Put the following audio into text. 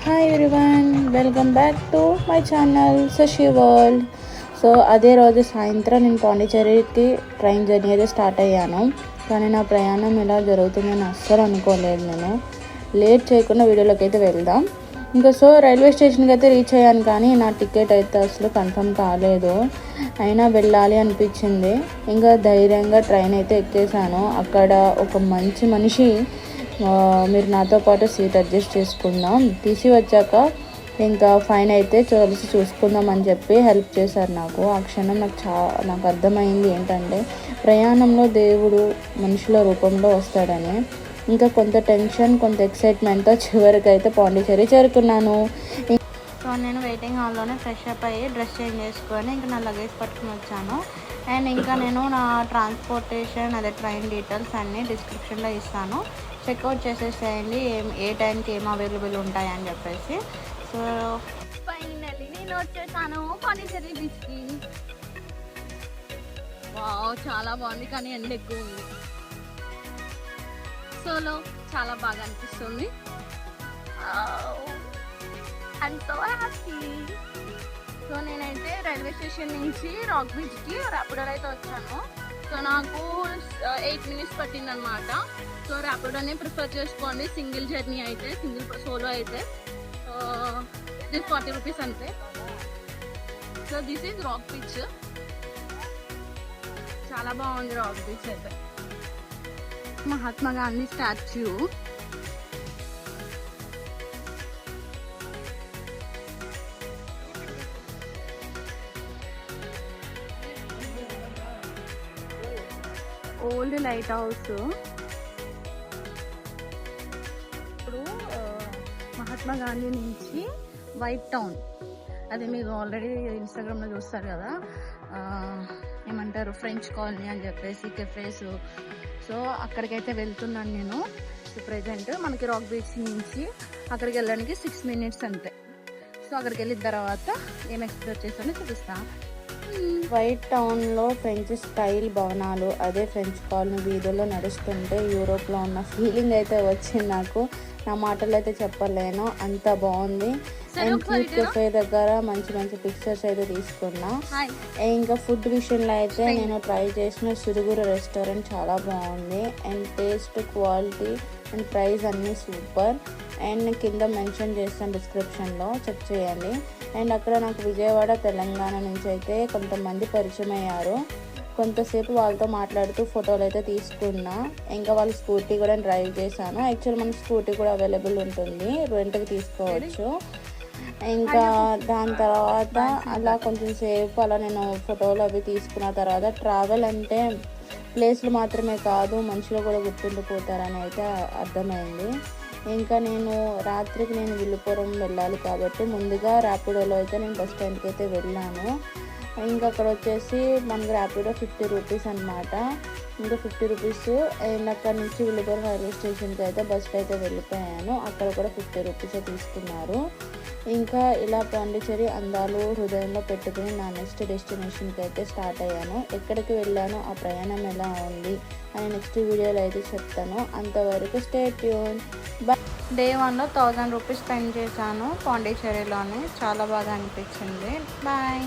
Hi everyone, welcome back to my channel Shashi World. So అదే రోజు సాయంత్రం నేను పాండిచేరికి ట్రైన్ జర్నీ అయితే స్టార్ట్ అయ్యాను. కానీ నా ప్రయాణం ఎలా జరుగుతుందని అస్సలు అనుకోలేదు. నేను లేట్ చేయకుండా వీడియోలోకి అయితే వెళ్దాం. ఇంకా సో రైల్వే స్టేషన్కి అయితే రీచ్ అయ్యాను, కానీ నా టికెట్ అయితే అసలు కన్ఫర్మ్ కాలేదు. అయినా వెళ్ళాలి అనిపించింది. ఇంకా ధైర్యంగా ట్రైన్ అయితే ఎక్కేసాను. అక్కడ ఒక మంచి మనిషి మీరు నాతో పాటు సీట్ అడ్జస్ట్ చేసుకుందాం, తీసి వచ్చాక ఇంకా ఫైన్ అయితే కలిసి చూసుకుందాం అని చెప్పి హెల్ప్ చేశారు నాకు. ఆ క్షణం నాకు అర్థమైంది ఏంటంటే ప్రయాణంలో దేవుడు మనుషుల రూపంలో వస్తాడని. ఇంకా కొంత టెన్షన్, కొంత ఎక్సైట్మెంట్తో చివరికి అయితే పాండిచేరి చేరుకున్నాను. సో నేను వెయిటింగ్ హాల్లోనే ఫ్రెష్ అప్ అయ్యి డ్రెస్ చేంజ్ చేసుకొని ఇంకా నా లగేజ్ పట్టుకుని వచ్చాను. అండ్ ఇంకా నేను నా ట్రాన్స్పోర్టేషన్ అదే ట్రైన్ డీటెయిల్స్ అన్నీ డిస్క్రిప్షన్లో ఇస్తాను, చెక్అవుట్ చేసేసేయండి ఏ టైంకి ఏం అవైలబుల్ ఉంటాయని చెప్పేసి. సో ఫైనల్లీ నేను వచ్చేసాను పాండిచేరి బీచ్కి. వావ్, చాలా బాగుంది, కానీ ఎండ ఎక్కువ ఉంది. సోలో చాలా బాగా అనిపిస్తుంది. And so happy. సో నేనైతే రైల్వే స్టేషన్ నుంచి రాక్ బీచ్కి ర్యాపిడోలో అయితే వచ్చాను. సో నాకు 8 minutes పట్టింది అనమాట. సో ర్యాపిడోనే ప్రిఫర్ చేసుకోండి. సింగిల్ జర్నీ అయితే, సింగిల్ సోలో అయితే ఇది 40 rupees అంతే. So this is rock beach. చాలా బాగుంది రాక్ బీచ్ అయితే. Mahatma Gandhi statue. Old light house. ఇప్పుడు మహాత్మా గాంధీ నుంచి వైట్ టౌన్, అది మీరు ఆల్రెడీ ఇన్స్టాగ్రామ్లో చూస్తారు కదా, ఏమంటారు ఫ్రెంచ్ కాలనీ అని చెప్పేసి కెఫేస్. సో అక్కడికైతే వెళ్తున్నాను నేను. సో ప్రెజెంట్ మనకి రాక్ బీచ్ నుంచి అక్కడికి వెళ్ళడానికి 6 minutes అంతే. సో అక్కడికి వెళ్ళిన తర్వాత ఏం ఎక్స్ప్లోర్ చేస్తానో చూపిస్తాను. వైట్ టౌన్లో ఫ్రెంచ్ స్టైల్ భవనాలు, అదే ఫ్రెంచ్ కాలనీ వీధుల్లో నడుస్తుంటే యూరోప్లో ఉన్న ఫీలింగ్ అయితే వచ్చింది నాకు. నా మాటలు అయితే చెప్పలేను, అంత బాగుంది. అండ్ క్యూట్ కెఫే దగ్గర మంచి మంచి పిక్చర్స్ అయితే తీసుకున్నా. ఇంకా ఫుడ్ విషయంలో అయితే నేను ట్రై చేసిన సురుగురు రెస్టారెంట్ చాలా బాగుంది. And taste, quality and price అన్నీ సూపర్. అండ్ కింద మెన్షన్ చేసిన డిస్క్రిప్షన్లో చెక్ చేయండి. అండ్ అక్కడ నాకు విజయవాడ, తెలంగాణ నుంచి అయితే కొంతమంది పరిచయం అయ్యారు. కొంతసేపు వాళ్ళతో మాట్లాడుతూ ఫోటోలు అయితే తీసుకున్నా. ఇంకా వాళ్ళ స్కూటీ కూడా డ్రైవ్ చేశాను. యాక్చువల్ మన స్కూటీ కూడా అవైలబుల్ ఉంటుంది, రెంట్కి తీసుకోవచ్చు. ఇంకా దాని తర్వాత అలా కొంచెం సేపు అలా నేను ఫోటోలు అవి తీసుకున్న తర్వాత, ట్రావెల్ అంటే ప్లేస్లు మాత్రమే కాదు, మనుషులు కూడా గుర్తుండిపోతారని అయితే అర్థమైంది. ఇంకా రాత్రికి నేను విల్లుపురం వెళ్ళాలి కాబట్టి ముందుగా ర్యాపిడోలో అయితే నేను బస్ స్టాండ్కి అయితే వెళ్ళాను. ఇంకా అక్కడ వచ్చేసి మనకు ర్యాపిడో 50 rupees అనమాట. ఇంకా 50 rupees. అండ్ అక్కడ నుంచి విల్లుపురం రైల్వే స్టేషన్కి అయితే బస్కి అయితే వెళ్ళిపోయాను. అక్కడ కూడా 50 rupees తీసుకున్నారు. ఇంకా ఇలా పాండిచేరి అందాలు హృదయంలో పెట్టుకుని నా నెక్స్ట్ డెస్టినేషన్కి అయితే స్టార్ట్ అయ్యాను. ఎక్కడికి వెళ్ళాను, ఆ ప్రయాణం ఎలా ఉంది అని నెక్స్ట్ వీడియోలో అయితే చెప్తాను. అంతవరకు stay tune. Day 1లో 1000 rupees spend చేశాను పాండిచేరిలోనే. చాలా బాగా అనిపించింది. బాయ్.